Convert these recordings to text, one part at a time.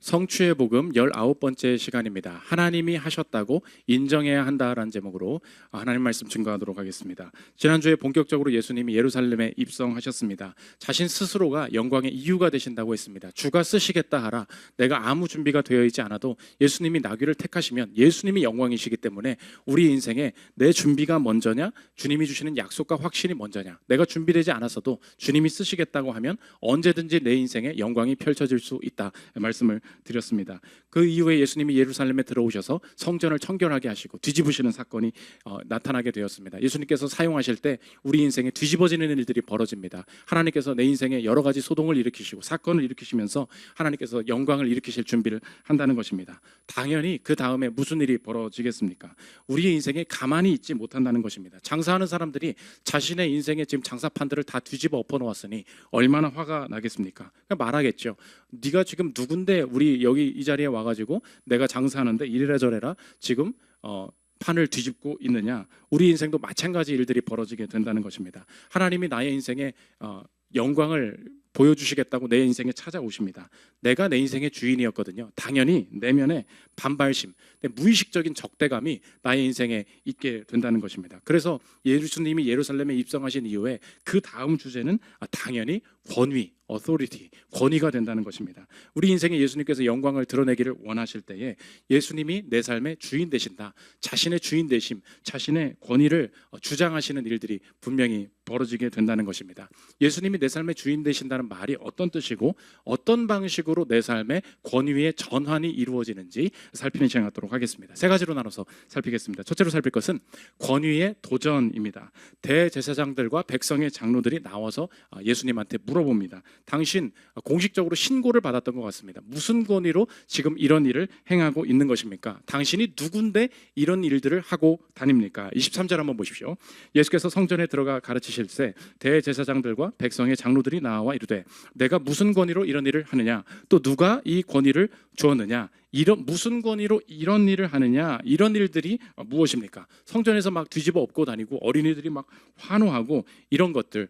성취의 복음 19번째 시간입니다. 하나님이 하셨다고 인정해야 한다라는 제목으로 하나님 말씀 증거하도록 하겠습니다. 지난주에 본격적으로 예수님이 예루살렘에 입성하셨습니다. 자신 스스로가 영광의 이유가 되신다고 했습니다. 주가 쓰시겠다 하라. 내가 아무 준비가 되어 있지 않아도 예수님이 나귀를 택하시면 예수님이 영광이시기 때문에 우리 인생에 내 준비가 먼저냐, 주님이 주시는 약속과 확신이 먼저냐, 내가 준비되지 않았어도 주님이 쓰시겠다고 하면 언제든지 내 인생에 영광이 펼쳐질 수 있다 말씀을 드렸습니다. 그 이후에 예수님이 예루살렘에 들어오셔서 성전을 청결하게 하시고 뒤집으시는 사건이 나타나게 되었습니다. 예수님께서 사용하실 때 우리 인생에 뒤집어지는 일들이 벌어집니다. 하나님께서 내 인생에 여러 가지 소동을 일으키시고 사건을 일으키시면서 하나님께서 영광을 일으키실 준비를 한다는 것입니다. 당연히 그 다음에 무슨 일이 벌어지겠습니까? 우리의 인생에 가만히 있지 못한다는 것입니다. 장사하는 사람들이 자신의 인생에 지금 장사판들을 다 뒤집어 엎어 놓았으니 얼마나 화가 나겠습니까? 그냥 말하겠죠. 네가 지금 누군데 우리 여기 이 자리에 와가지고 내가 장사하는데 이래라 저래라 지금 판을 뒤집고 있느냐. 우리 인생도 마찬가지 일들이 벌어지게 된다는 것입니다. 하나님이 나의 인생에 영광을 보여주시겠다고 내 인생에 찾아오십니다. 내가 내 인생의 주인이었거든요. 당연히 내면에 반발심, 무의식적인 적대감이 나의 인생에 있게 된다는 것입니다. 그래서 예수님이 예루살렘에 입성하신 이후에 그 다음 주제는 당연히 권위, authority, 권위가 된다는 것입니다. 우리 인생에 예수님께서 영광을 드러내기를 원하실 때에 예수님이 내 삶의 주인 되신다. 자신의 주인 되심, 자신의 권위를 주장하시는 일들이 분명히 벌어지게 된다는 것입니다. 예수님이 내 삶의 주인 되신다는 말이 어떤 뜻이고 어떤 방식으로 내 삶의 권위의 전환이 이루어지는지 살피는 시간 갖도록 하겠습니다. 세 가지로 나눠서 살피겠습니다. 첫째로 살필 것은 권위의 도전입니다. 대제사장들과 백성의 장로들이 나와서 예수님한테 물어봅니다. 당신 공식적으로 신고를 받았던 것 같습니다. 무슨 권위로 지금 이런 일을 행하고 있는 것입니까? 당신이 누군데 이런 일들을 하고 다닙니까? 23절 한번 보십시오. 예수께서 성전에 들어가 가르치실 때 대제사장들과 백성의 장로들이 나와 이르되 내가 무슨 권위로 이런 일을 하느냐, 또 누가 이 권위를 주었느냐, 무슨 권위로 이런 일을 하느냐, 이런 일들이 무엇입니까? 성전에서 막 뒤집어 엎고 다니고 어린이들이 막 환호하고 이런 것들.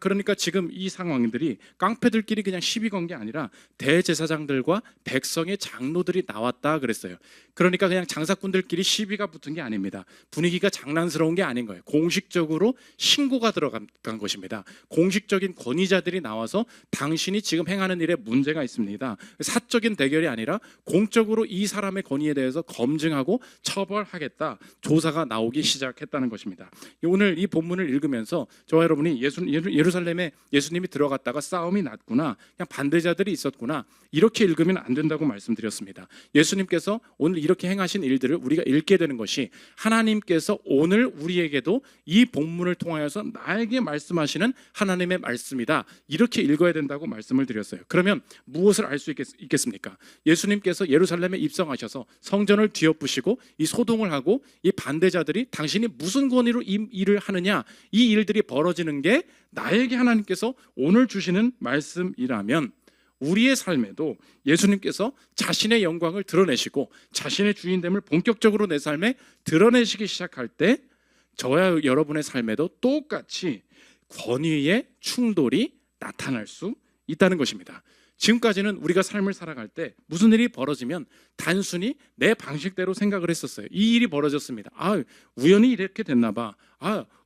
그러니까 지금 이 상황들이 깡패들끼리 그냥 시비 건 게 아니라 대제사장들과 백성의 장로들이 나왔다 그랬어요. 그러니까 그냥 장사꾼들끼리 시비가 붙은 게 아닙니다. 분위기가 장난스러운 게 아닌 거예요. 공식적으로 신고가 들어간 것입니다. 공식적인 권위자들이 나와서 당신이 지금 행하는 일에 문제가 있습니다. 사적인 대결이 아니라 공적으로 이 사람의 권위에 대해서 검증하고 처벌하겠다. 조사가 나오기 시작했다는 것입니다. 오늘 이 본문을 읽으면서 저와 여러분이 예루살렘에 예수님이 들어갔다가 싸움이 났구나, 그냥 반대자들이 있었구나, 이렇게 읽으면 안 된다고 말씀드렸습니다. 예수님께서 오늘 이렇게 행하신 일들을 우리가 읽게 되는 것이 하나님께서 오늘 우리에게도 이 본문을 통하여서 나에게 말씀하시는 하나님의 말씀이다, 이렇게 읽어야 된다고 말씀을 드렸어요. 그러면 무엇을 알 수 있겠습니까? 예수님께서 예루살렘에 입성하셔서 성전을 뒤엎으시고 이 소동을 하고 이 반대자들이 당신이 무슨 권위로 이 일을 하느냐, 이 일들이 벌어지는 게 나에게 하나님께서 오늘 주시는 말씀이라면 우리의 삶에도 예수님께서 자신의 영광을 드러내시고 자신의 주인됨을 본격적으로 내 삶에 드러내시기 시작할 때 저와 여러분의 삶에도 똑같이 권위의 충돌이 나타날 수 있다는 것입니다. 지금까지는 우리가 삶을 살아갈 때 무슨 일이 벌어지면 단순히 내 방식대로 생각을 했었어요. 이 일이 벌어졌습니다. 우연히 이렇게 됐나 봐.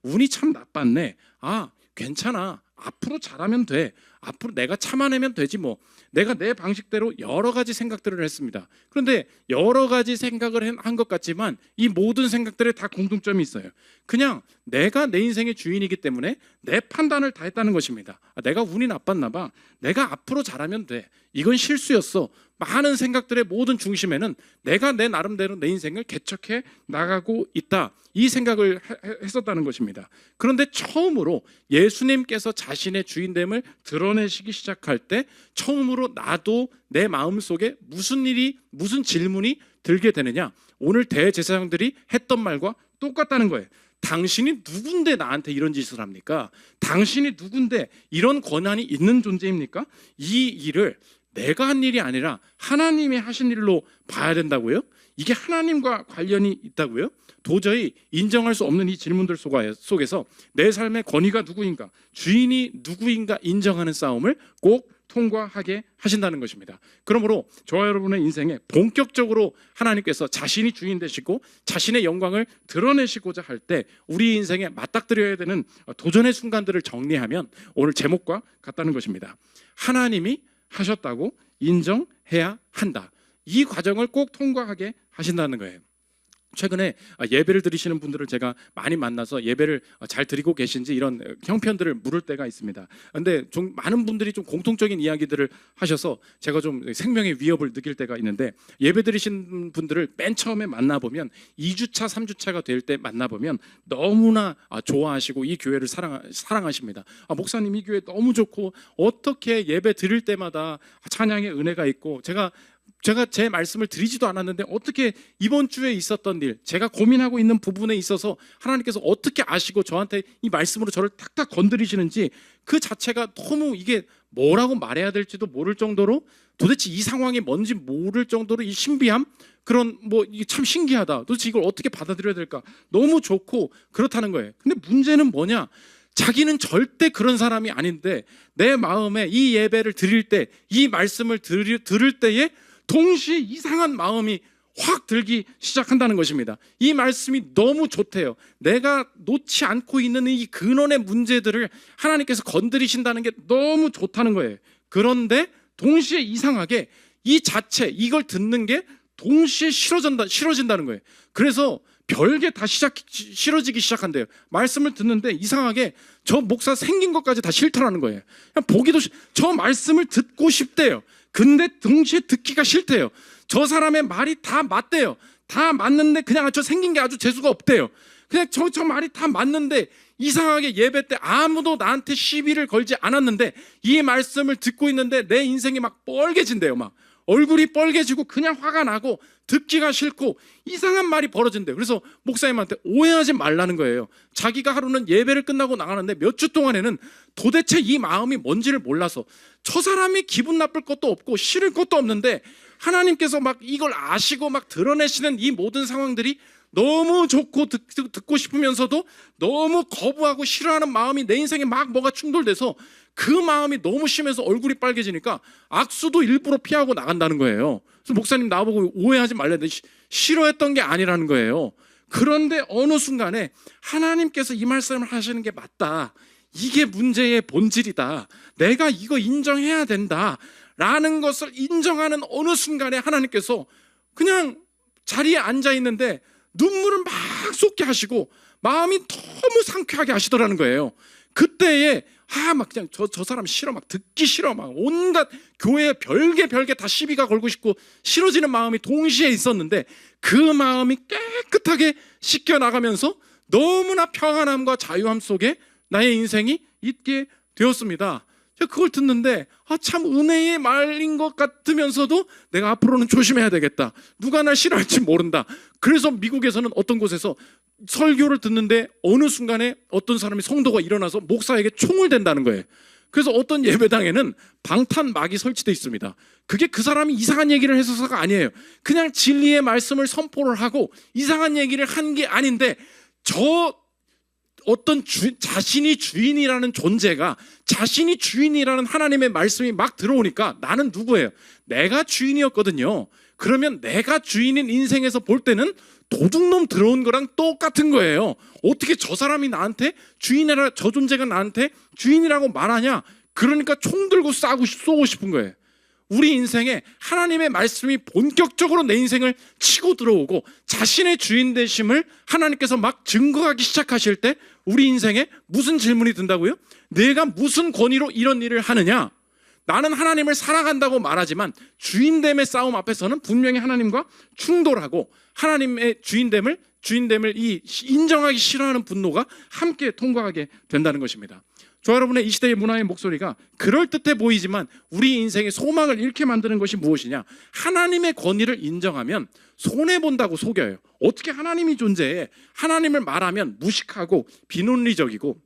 운이 참 나빴네. 괜찮아. 앞으로 잘하면 돼. 앞으로 내가 참아내면 되지 뭐. 내가 내 방식대로 여러 가지 생각들을 했습니다. 그런데 여러 가지 생각을 한 것 같지만 이 모든 생각들에 다 공통점이 있어요. 그냥 내가 내 인생의 주인이기 때문에 내 판단을 다 했다는 것입니다. 내가 운이 나빴나 봐. 내가 앞으로 잘하면 돼. 이건 실수였어. 많은 생각들의 모든 중심에는 내가 내 나름대로 내 인생을 개척해 나가고 있다, 이 생각을 했었다는 것입니다. 그런데 처음으로 예수님께서 자신의 주인됨을 드러내시기 시작할 때 처음으로 나도 내 마음속에 무슨 질문이 들게 되느냐, 오늘 대제사장들이 했던 말과 똑같다는 거예요. 당신이 누군데 나한테 이런 짓을 합니까? 당신이 누군데 이런 권한이 있는 존재입니까? 이 일을 내가 한 일이 아니라 하나님이 하신 일로 봐야 된다고요? 이게 하나님과 관련이 있다고요? 도저히 인정할 수 없는 이 질문들 속에서 내 삶의 권위가 누구인가, 주인이 누구인가 인정하는 싸움을 꼭 통과하게 하신다는 것입니다. 그러므로 저와 여러분의 인생에 본격적으로 하나님께서 자신이 주인 되시고 자신의 영광을 드러내시고자 할 때 우리 인생에 맞닥뜨려야 되는 도전의 순간들을 정리하면 오늘 제목과 같다는 것입니다. 하나님이 하셨다고 인정해야 한다. 이 과정을 꼭 통과하게 하신다는 거예요. 최근에 예배를 드리시는 분들을 제가 많이 만나서 예배를 잘 드리고 계신지 이런 형편들을 물을 때가 있습니다. 그런데 좀 많은 분들이 좀 공통적인 이야기들을 하셔서 제가 좀 생명의 위협을 느낄 때가 있는데, 예배 드리신 분들을 맨 처음에 만나보면 2주차, 3주차가 될 때 만나보면 너무나 좋아하시고 이 교회를 사랑하십니다. 목사님 이 교회 너무 좋고 어떻게 예배 드릴 때마다 찬양의 은혜가 있고, 제가 제 말씀을 드리지도 않았는데 어떻게 이번 주에 있었던 일, 제가 고민하고 있는 부분에 있어서 하나님께서 어떻게 아시고 저한테 이 말씀으로 저를 탁탁 건드리시는지 그 자체가 너무 이게 뭐라고 말해야 될지도 모를 정도로, 도대체 이 상황이 뭔지 모를 정도로 이 신비함, 그런 이게 참 신기하다. 도대체 이걸 어떻게 받아들여야 될까? 너무 좋고 그렇다는 거예요. 근데 문제는 뭐냐? 자기는 절대 그런 사람이 아닌데 내 마음에 이 예배를 드릴 때, 이 말씀을 들을 때에 동시에 이상한 마음이 확 들기 시작한다는 것입니다. 이 말씀이 너무 좋대요. 내가 놓지 않고 있는 이 근원의 문제들을 하나님께서 건드리신다는 게 너무 좋다는 거예요. 그런데 동시에 이상하게 이 자체, 이걸 듣는 게 동시에 싫어진다는 거예요. 그래서 별게 다 싫어지기 시작한대요. 말씀을 듣는데 이상하게 저 목사 생긴 것까지 다 싫더라는 거예요. 그냥 보기도 저 말씀을 듣고 싶대요. 근데 동시에 듣기가 싫대요. 저 사람의 말이 다 맞대요. 다 맞는데 그냥 저 생긴 게 아주 재수가 없대요. 그냥 저 말이 다 맞는데 이상하게 예배 때 아무도 나한테 시비를 걸지 않았는데 이 말씀을 듣고 있는데 내 인생이 막 뻘개진대요. 막 얼굴이 뻘개지고 그냥 화가 나고 듣기가 싫고 이상한 말이 벌어진대요. 그래서 목사님한테 오해하지 말라는 거예요. 자기가 하루는 예배를 끝나고 나가는데 몇 주 동안에는 도대체 이 마음이 뭔지를 몰라서, 저 사람이 기분 나쁠 것도 없고 싫을 것도 없는데 하나님께서 막 이걸 아시고 막 드러내시는 이 모든 상황들이 너무 좋고 듣고 싶으면서도 너무 거부하고 싫어하는 마음이 내 인생에 막 뭐가 충돌돼서 그 마음이 너무 심해서 얼굴이 빨개지니까 악수도 일부러 피하고 나간다는 거예요. 그래서 목사님 나보고 오해하지 말랬는데 싫어했던 게 아니라는 거예요. 그런데 어느 순간에 하나님께서 이 말씀을 하시는 게 맞다, 이게 문제의 본질이다, 내가 이거 인정해야 된다 라는 것을 인정하는 어느 순간에 하나님께서 그냥 자리에 앉아 있는데 눈물을 막 쏟게 하시고 마음이 너무 상쾌하게 하시더라는 거예요. 그때에 막 그냥 저 사람 싫어, 막 듣기 싫어, 막 온갖 교회에 별게 다 시비가 걸고 싶고 싫어지는 마음이 동시에 있었는데 그 마음이 깨끗하게 씻겨 나가면서 너무나 평안함과 자유함 속에 나의 인생이 있게 되었습니다. 제가 그걸 듣는데 참 은혜의 말인 것 같으면서도 내가 앞으로는 조심해야 되겠다. 누가 날 싫어할지 모른다. 그래서 미국에서는 어떤 곳에서 설교를 듣는데 어느 순간에 어떤 사람이 성도가 일어나서 목사에게 총을 댄다는 거예요. 그래서 어떤 예배당에는 방탄막이 설치되어 있습니다. 그게 그 사람이 이상한 얘기를 해서가 아니에요. 그냥 진리의 말씀을 선포를 하고 이상한 얘기를 한 게 아닌데, 어떤 자신이 주인이라는 존재가, 자신이 주인이라는 하나님의 말씀이 막 들어오니까 나는 누구예요? 내가 주인이었거든요. 그러면 내가 주인인 인생에서 볼 때는 도둑놈 들어온 거랑 똑같은 거예요. 어떻게 저 사람이 나한테 주인이라, 저 존재가 나한테 주인이라고 말하냐? 그러니까 총 들고 쏘고 싶은 거예요. 우리 인생에 하나님의 말씀이 본격적으로 내 인생을 치고 들어오고 자신의 주인 되심을 하나님께서 막 증거하기 시작하실 때 우리 인생에 무슨 질문이 든다고요? 내가 무슨 권위로 이런 일을 하느냐? 나는 하나님을 사랑한다고 말하지만 주인됨의 싸움 앞에서는 분명히 하나님과 충돌하고 하나님의 주인됨을 인정하기 싫어하는 분노가 함께 통과하게 된다는 것입니다. 저 여러분의 이 시대의 문화의 목소리가 그럴듯해 보이지만 우리 인생의 소망을 잃게 만드는 것이 무엇이냐? 하나님의 권위를 인정하면 손해본다고 속여요. 어떻게 하나님이 존재해? 하나님을 말하면 무식하고 비논리적이고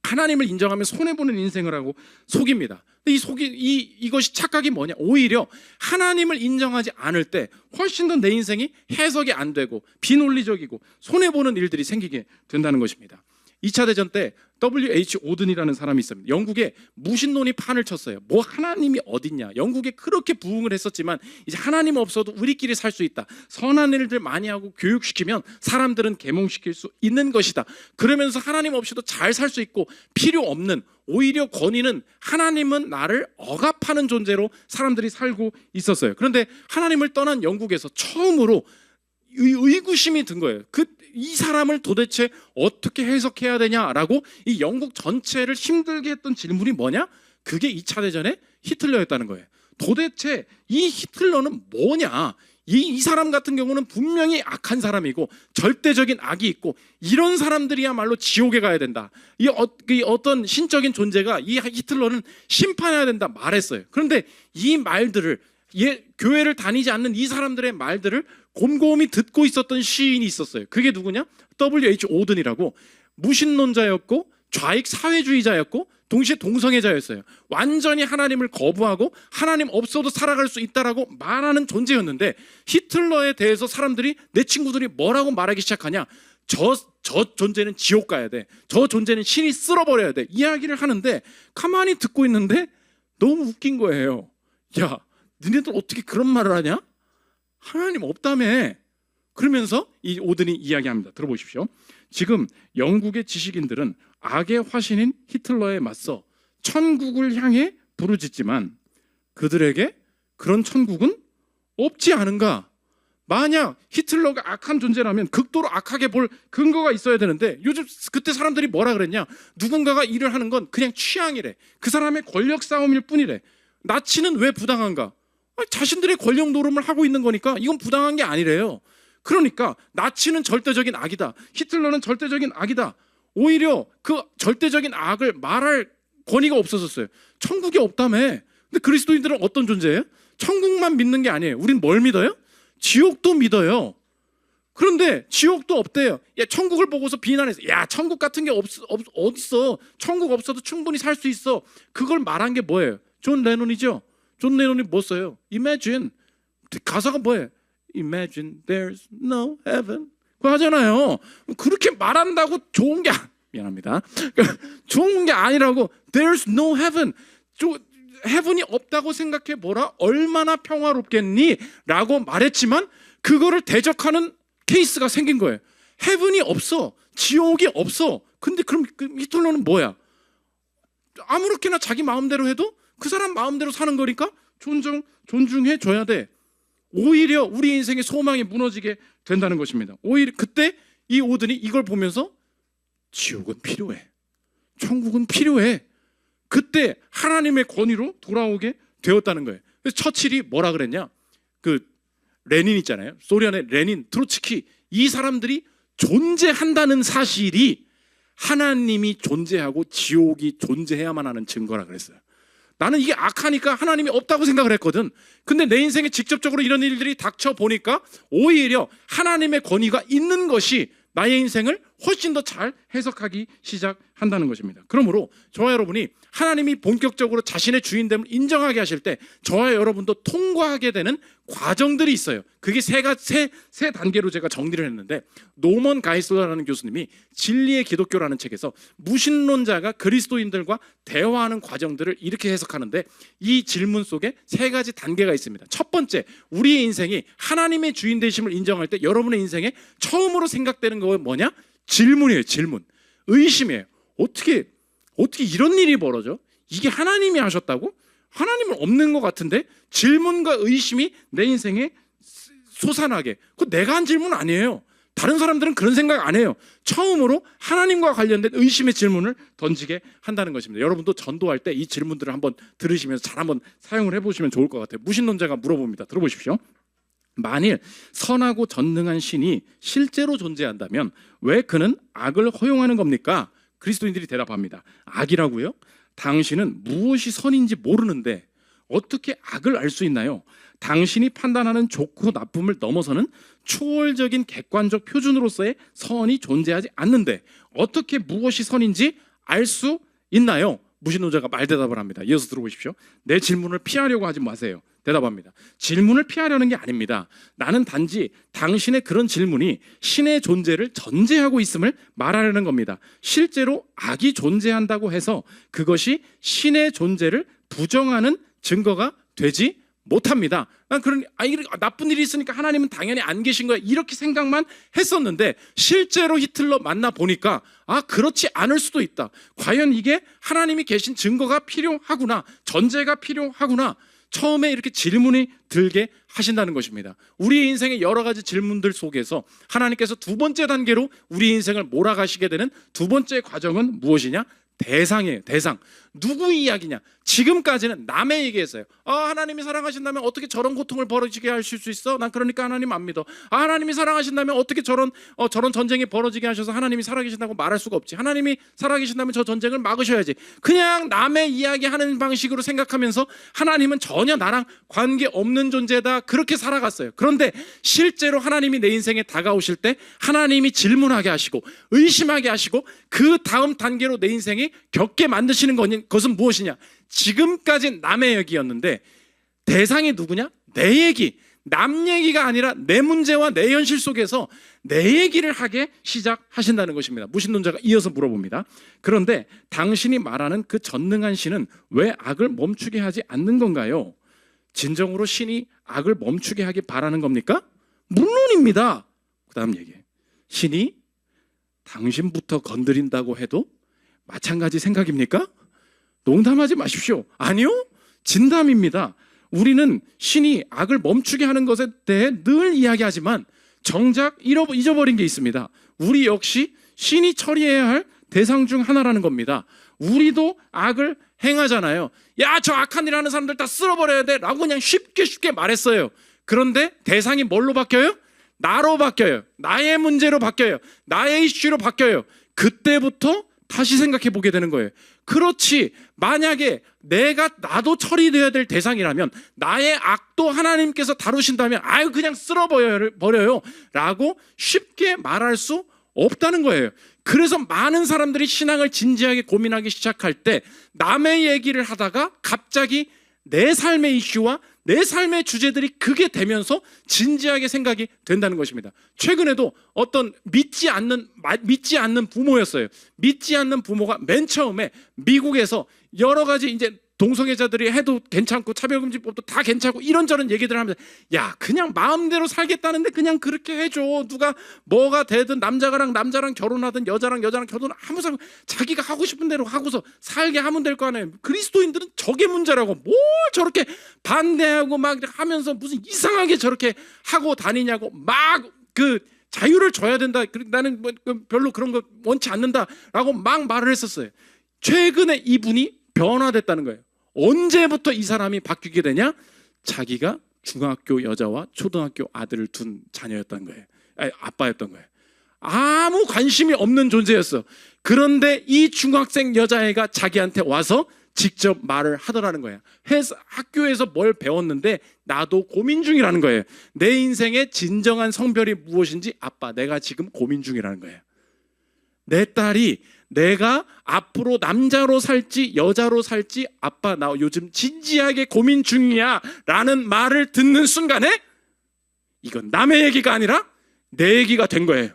하나님을 인정하면 손해보는 인생을 하고 속입니다. 이것이 착각이 뭐냐? 오히려 하나님을 인정하지 않을 때 훨씬 더 내 인생이 해석이 안 되고 비논리적이고 손해보는 일들이 생기게 된다는 것입니다. 2차 대전 때 W.H. 오든이라는 사람이 있습니다. 영국에 무신론이 판을 쳤어요. 뭐 하나님이 어딨냐. 영국에 그렇게 부흥을 했었지만 이제 하나님 없어도 우리끼리 살 수 있다. 선한 일들 많이 하고 교육시키면 사람들은 계몽시킬 수 있는 것이다. 그러면서 하나님 없이도 잘 살 수 있고 필요 없는, 오히려 권위는 하나님은 나를 억압하는 존재로 사람들이 살고 있었어요. 그런데 하나님을 떠난 영국에서 처음으로 의구심이 든 거예요. 이 사람을 도대체 어떻게 해석해야 되냐라고 이 영국 전체를 힘들게 했던 질문이 뭐냐? 그게 2차 대전의 히틀러였다는 거예요. 도대체 이 히틀러는 뭐냐? 이 사람 같은 경우는 분명히 악한 사람이고 절대적인 악이 있고 이런 사람들이야말로 지옥에 가야 된다. 이 어떤 신적인 존재가 이 히틀러는 심판해야 된다 말했어요. 그런데 이 말들을 교회를 다니지 않는 이 사람들의 말들을 곰곰이 듣고 있었던 시인이 있었어요. 그게 누구냐? W.H. 오든이라고 무신론자였고 좌익 사회주의자였고 동시에 동성애자였어요. 완전히 하나님을 거부하고 하나님 없어도 살아갈 수 있다라고 말하는 존재였는데 히틀러에 대해서 사람들이 내 친구들이 뭐라고 말하기 시작하냐? 저 존재는 지옥 가야 돼. 저 존재는 신이 쓸어버려야 돼. 이야기를 하는데 가만히 듣고 있는데 너무 웃긴 거예요. 야, 너네들 어떻게 그런 말을 하냐? 하나님 없다며. 그러면서 이 오든이 이야기합니다. 들어보십시오. 지금 영국의 지식인들은 악의 화신인 히틀러에 맞서 천국을 향해 부르짖지만 그들에게 그런 천국은 없지 않은가? 만약 히틀러가 악한 존재라면 극도로 악하게 볼 근거가 있어야 되는데 요즘 그때 사람들이 뭐라 그랬냐? 누군가가 일을 하는 건 그냥 취향이래. 그 사람의 권력 싸움일 뿐이래. 나치는 왜 부당한가? 자신들의 권력 노름을 하고 있는 거니까 이건 부당한 게 아니래요. 그러니까 나치는 절대적인 악이다. 히틀러는 절대적인 악이다. 오히려 그 절대적인 악을 말할 권위가 없어졌어요. 천국이 없다며. 근데 그리스도인들은 어떤 존재예요? 천국만 믿는 게 아니에요. 우린 뭘 믿어요? 지옥도 믿어요. 그런데 지옥도 없대요. 야, 천국을 보고서 비난해서 야, 천국 같은 게 어딨어. 천국 없어도 충분히 살 수 있어. 그걸 말한 게 뭐예요? 존 레논이죠. 존 레논이 뭐 써요? Imagine. 가사가 뭐예요? Imagine there's no heaven. 그거 하잖아요. 그렇게 말한다고 좋은 게 미안합니다. 좋은 게 아니라고. There's no heaven. heaven이 없다고 생각해 보라. 얼마나 평화롭겠니? 라고 말했지만 그거를 대적하는 케이스가 생긴 거예요. heaven이 없어. 지옥이 없어. 근데 그럼 히틀러는 뭐야? 아무렇게나 자기 마음대로 해도 그 사람 마음대로 사는 거니까 존중해 줘야 돼. 오히려 우리 인생의 소망이 무너지게 된다는 것입니다. 오히려 그때 이 오든이 이걸 보면서 지옥은 필요해. 천국은 필요해. 그때 하나님의 권위로 돌아오게 되었다는 거예요. 그래서 처칠이 뭐라 그랬냐? 그 레닌 있잖아요. 소련의 레닌, 트로츠키, 이 사람들이 존재한다는 사실이 하나님이 존재하고 지옥이 존재해야만 하는 증거라 그랬어요. 나는 이게 악하니까 하나님이 없다고 생각을 했거든. 근데 내 인생에 직접적으로 이런 일들이 닥쳐 보니까 오히려 하나님의 권위가 있는 것이 나의 인생을 훨씬 더 잘 해석하기 시작한다는 것입니다. 그러므로 저와 여러분이 하나님이 본격적으로 자신의 주인됨을 인정하게 하실 때 저와 여러분도 통과하게 되는 과정들이 있어요. 그게 세 단계로 제가 정리를 했는데 노먼 가이슬러라는 교수님이 진리의 기독교라는 책에서 무신론자가 그리스도인들과 대화하는 과정들을 이렇게 해석하는데 이 질문 속에 세 가지 단계가 있습니다. 첫 번째, 우리의 인생이 하나님의 주인 되심을 인정할 때 여러분의 인생에 처음으로 생각되는 거 뭐냐? 질문이에요. 질문. 의심이에요. 어떻게 이런 일이 벌어져? 이게 하나님이 하셨다고? 하나님은 없는 것 같은데? 질문과 의심이 내 인생에 솟아나게. 그거 내가 한 질문 아니에요. 다른 사람들은 그런 생각 안 해요. 처음으로 하나님과 관련된 의심의 질문을 던지게 한다는 것입니다. 여러분도 전도할 때 이 질문들을 한번 들으시면서 잘 한번 사용을 해보시면 좋을 것 같아요. 무신론자가 물어봅니다. 들어보십시오. 만일 선하고 전능한 신이 실제로 존재한다면 왜 그는 악을 허용하는 겁니까? 그리스도인들이 대답합니다. 악이라고요? 당신은 무엇이 선인지 모르는데 어떻게 악을 알 수 있나요? 당신이 판단하는 좋고 나쁨을 넘어서는 초월적인 객관적 표준으로서의 선이 존재하지 않는데 어떻게 무엇이 선인지 알 수 있나요? 무신론자가 말대답을 합니다. 이어서 들어보십시오. 내 질문을 피하려고 하지 마세요. 대답합니다. 질문을 피하려는 게 아닙니다. 나는 단지 당신의 그런 질문이 신의 존재를 전제하고 있음을 말하려는 겁니다. 실제로 악이 존재한다고 해서 그것이 신의 존재를 부정하는 증거가 되지 못합니다. 난 그런 나쁜 일이 있으니까 하나님은 당연히 안 계신 거야 이렇게 생각만 했었는데 실제로 히틀러 만나 보니까 그렇지 않을 수도 있다. 과연 이게 하나님이 계신 증거가 필요하구나, 전제가 필요하구나. 처음에 이렇게 질문이 들게 하신다는 것입니다. 우리 인생의 여러 가지 질문들 속에서 하나님께서 두 번째 단계로 우리 인생을 몰아가시게 되는 두 번째 과정은 무엇이냐? 대상이에요. 대상. 누구 이야기냐? 지금까지는 남의 얘기했어요. 하나님이 사랑하신다면 어떻게 저런 고통을 벌어지게 하실 수 있어? 난 그러니까 하나님 안 믿어. 하나님이 사랑하신다면 어떻게 저런 전쟁이 벌어지게 하셔서 하나님이 살아계신다고 말할 수가 없지. 하나님이 살아계신다면 저 전쟁을 막으셔야지. 그냥 남의 이야기하는 방식으로 생각하면서 하나님은 전혀 나랑 관계없는 존재다 그렇게 살아갔어요. 그런데 실제로 하나님이 내 인생에 다가오실 때 하나님이 질문하게 하시고 의심하게 하시고 그 다음 단계로 내 인생이 겪게 만드시는 것은 무엇이냐? 지금까지 남의 얘기였는데 대상이 누구냐? 내 얘기. 남 얘기가 아니라 내 문제와 내 현실 속에서 내 얘기를 하게 시작하신다는 것입니다. 무신론자가 이어서 물어봅니다. 그런데 당신이 말하는 그 전능한 신은 왜 악을 멈추게 하지 않는 건가요? 진정으로 신이 악을 멈추게 하기 바라는 겁니까? 물론입니다. 그 다음 얘기해. 신이 당신부터 건드린다고 해도 마찬가지 생각입니까? 농담하지 마십시오. 아니요, 진담입니다. 우리는 신이 악을 멈추게 하는 것에 대해 늘 이야기하지만 정작 잊어버린 게 있습니다. 우리 역시 신이 처리해야 할 대상 중 하나라는 겁니다. 우리도 악을 행하잖아요. 야, 저 악한 일 하는 사람들 다 쓸어버려야 돼 라고 그냥 쉽게 말했어요. 그런데 대상이 뭘로 바뀌어요? 나로 바뀌어요. 나의 문제로 바뀌어요. 나의 이슈로 바뀌어요. 그때부터 다시 생각해 보게 되는 거예요. 그렇지, 만약에 나도 처리되어야 될 대상이라면 나의 악도 하나님께서 다루신다면 그냥 쓸어버려요 라고 쉽게 말할 수 없다는 거예요. 그래서 많은 사람들이 신앙을 진지하게 고민하기 시작할 때 남의 얘기를 하다가 갑자기 내 삶의 이슈와 내 삶의 주제들이 그게 되면서 진지하게 생각이 된다는 것입니다. 최근에도 어떤 믿지 않는 부모였어요. 믿지 않는 부모가 맨 처음에 미국에서 여러 가지 이제 동성애자들이 해도 괜찮고 차별금지법도 다 괜찮고 이런저런 얘기들 하면서 야, 그냥 마음대로 살겠다는데 그냥 그렇게 해줘. 누가 뭐가 되든 남자랑 결혼하든 여자랑 결혼 아무 상관, 자기가 하고 싶은 대로 하고서 살게 하면 될 거 아니에요. 그리스도인들은 저게 문제라고 뭘 저렇게 반대하고 막 하면서 무슨 이상하게 저렇게 하고 다니냐고 막 그 자유를 줘야 된다. 나는 별로 그런 거 원치 않는다라고 막 말을 했었어요. 최근에 이분이 변화됐다는 거예요. 언제부터 이 사람이 바뀌게 되냐? 자기가 중학교 여자와 초등학교 아들을 둔 자녀였던 거예요. 아빠였던 거예요. 아무 관심이 없는 존재였어. 그런데 이 중학생 여자애가 자기한테 와서 직접 말을 하더라는 거예요. 학교에서 뭘 배웠는데 나도 고민 중이라는 거예요. 내 인생의 진정한 성별이 무엇인지 아빠, 내가 지금 고민 중이라는 거예요. 내 딸이 내가 앞으로 남자로 살지 여자로 살지 아빠 나 요즘 진지하게 고민 중이야 라는 말을 듣는 순간에 이건 남의 얘기가 아니라 내 얘기가 된 거예요.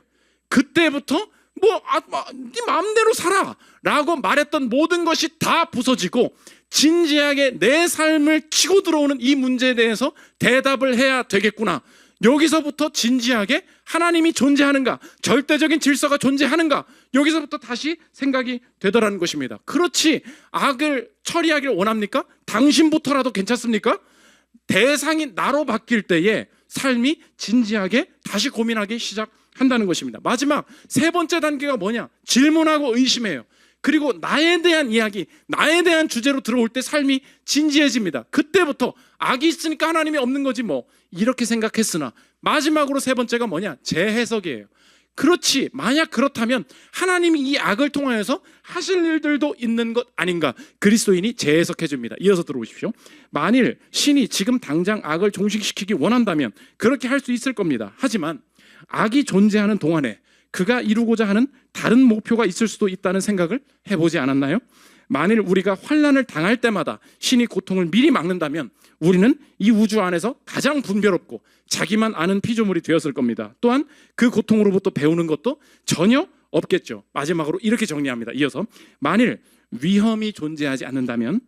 그때부터 네 마음대로 살아 라고 말했던 모든 것이 다 부서지고 진지하게 내 삶을 치고 들어오는 이 문제에 대해서 대답을 해야 되겠구나. 여기서부터 진지하게 하나님이 존재하는가, 절대적인 질서가 존재하는가, 여기서부터 다시 생각이 되더라는 것입니다. 그렇지, 악을 처리하기를 원합니까? 당신부터라도 괜찮습니까? 대상이 나로 바뀔 때에 삶이 진지하게 다시 고민하기 시작한다는 것입니다. 마지막 세 번째 단계가 뭐냐? 질문하고 의심해요. 그리고 나에 대한 이야기, 나에 대한 주제로 들어올 때 삶이 진지해집니다. 그때부터 악이 있으니까 하나님이 없는 거지 뭐 이렇게 생각했으나 마지막으로 세 번째가 뭐냐? 재해석이에요. 그렇지, 만약 그렇다면 하나님이 이 악을 통하여서 하실 일들도 있는 것 아닌가? 그리스도인이 재해석해 줍니다. 이어서 들어오십시오. 만일 신이 지금 당장 악을 종식시키기 원한다면 그렇게 할 수 있을 겁니다. 하지만 악이 존재하는 동안에 그가 이루고자 하는 다른 목표가 있을 수도 있다는 생각을 해보지 않았나요? 만일 우리가 환난을 당할 때마다 신이 고통을 미리 막는다면 우리는 이 우주 안에서 가장 분별없고 자기만 아는 피조물이 되었을 겁니다. 또한 그 고통으로부터 배우는 것도 전혀 없겠죠. 마지막으로 이렇게 정리합니다. 이어서 만일 위험이 존재하지 않는다면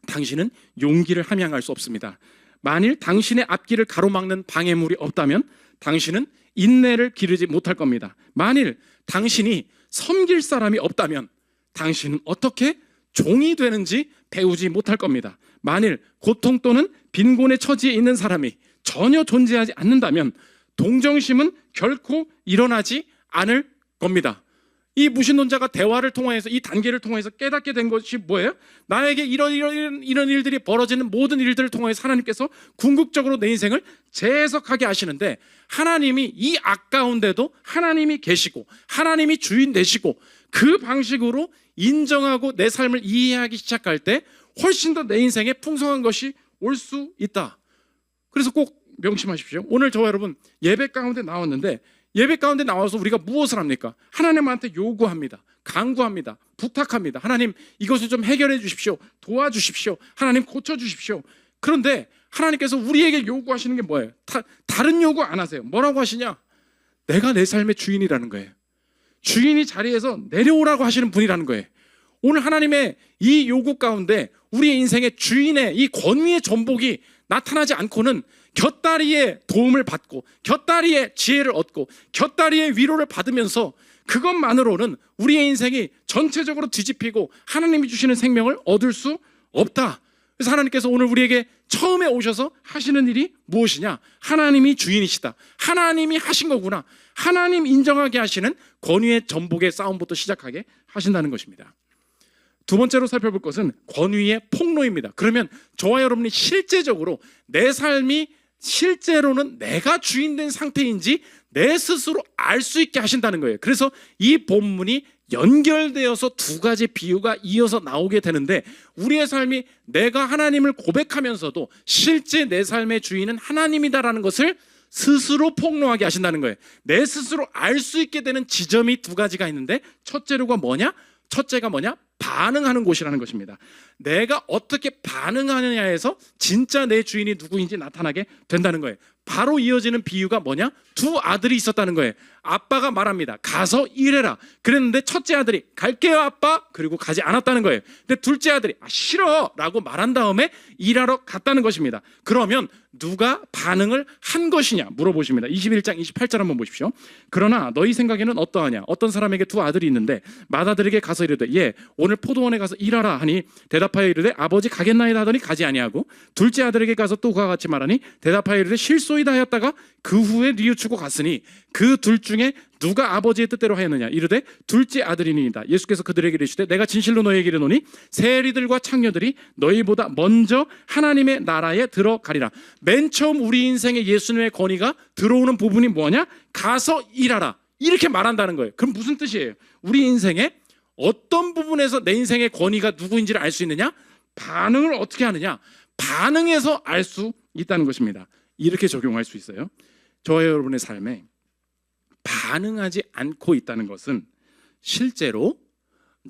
당신은 용기를 함양할 수 없습니다. 만일 당신의 앞길을 가로막는 방해물이 없다면 당신은 인내를 기르지 못할 겁니다. 만일 당신이 섬길 사람이 없다면 당신은 어떻게 종이 되는지 배우지 못할 겁니다. 만일 고통 또는 빈곤의 처지에 있는 사람이 전혀 존재하지 않는다면 동정심은 결코 일어나지 않을 겁니다. 이 무신론자가 대화를 통해서 이 단계를 통해서 깨닫게 된 것이 뭐예요? 나에게 이런 일들이 벌어지는 모든 일들을 통해서 하나님께서 궁극적으로 내 인생을 재해석하게 하시는데 하나님이 이 악 가운데도 하나님이 계시고 하나님이 주인 되시고 그 방식으로 인정하고 내 삶을 이해하기 시작할 때 훨씬 더 내 인생에 풍성한 것이 올 수 있다. 그래서 꼭 명심하십시오. 오늘 저와 여러분 예배 가운데 나왔는데 예배 가운데 나와서 우리가 무엇을 합니까? 하나님한테 요구합니다. 간구합니다. 부탁합니다. 하나님 이것을 좀 해결해 주십시오. 도와주십시오. 하나님 고쳐주십시오. 그런데 하나님께서 우리에게 요구하시는 게 뭐예요? 다른 요구 안 하세요. 뭐라고 하시냐? 내가 내 삶의 주인이라는 거예요. 주인이 자리에서 내려오라고 하시는 분이라는 거예요. 오늘 하나님의 이 요구 가운데 우리의 인생의 주인의 이 권위의 전복이 나타나지 않고는 곁다리의 도움을 받고 곁다리의 지혜를 얻고 곁다리의 위로를 받으면서 그것만으로는 우리의 인생이 전체적으로 뒤집히고 하나님이 주시는 생명을 얻을 수 없다. 그래서 하나님께서 오늘 우리에게 처음에 오셔서 하시는 일이 무엇이냐? 하나님이 주인이시다. 하나님이 하신 거구나. 하나님 인정하게 하시는 권위의 전복의 싸움부터 시작하게 하신다는 것입니다. 두 번째로 살펴볼 것은 권위의 폭로입니다. 그러면 저와 여러분이 실제적으로 내 삶이 실제로는 내가 주인된 상태인지 내 스스로 알 수 있게 하신다는 거예요. 그래서 이 본문이 연결되어서 두 가지 비유가 이어서 나오게 되는데 우리의 삶이 내가 하나님을 고백하면서도 실제 내 삶의 주인은 하나님이다라는 것을 스스로 폭로하게 하신다는 거예요. 내 스스로 알 수 있게 되는 지점이 두 가지가 있는데 첫째가 뭐냐? 반응하는 곳이라는 것입니다. 내가 어떻게 반응하느냐에서 진짜 내 주인이 누구인지 나타나게 된다는 거예요. 바로 이어지는 비유가 뭐냐? 두 아들이 있었다는 거예요. 아빠가 말합니다. 가서 일해라. 그랬는데 첫째 아들이 갈게요 아빠. 그리고 가지 않았다는 거예요. 근데 둘째 아들이 싫어 라고 말한 다음에 일하러 갔다는 것입니다. 그러면 누가 반응을 한 것이냐 물어보십니다. 21장 28절 한번 보십시오. 그러나 너희 생각에는 어떠하냐? 어떤 사람에게 두 아들이 있는데 맏아들에게 가서 이르되 예 오늘 포도원에 가서 일하라 하니 대답하여 이르되 아버지 가겠나이다 하더니 가지 아니하고 둘째 아들에게 가서 또 그와 같이 말하니 대답하여 이르되 실소이다 하였다가 그 후에 뉘우치고 갔으니 그 둘 중에 누가 아버지의 뜻대로 하였느냐? 이르되 둘째 아들이니이다. 예수께서 그들에게 이르시되 내가 진실로 너희에게 이르노니 세리들과 창녀들이 너희보다 먼저 하나님의 나라에 들어가리라. 맨 처음 우리 인생에 예수님의 권위가 들어오는 부분이 뭐냐? 가서 일하라. 이렇게 말한다는 거예요. 그럼 무슨 뜻이에요? 우리 인생에 어떤 부분에서 내 인생의 권위가 누구인지를 알 수 있느냐? 반응을 어떻게 하느냐? 반응해서 알 수 있다는 것입니다. 이렇게 적용할 수 있어요. 저와 여러분의 삶에 반응하지 않고 있다는 것은 실제로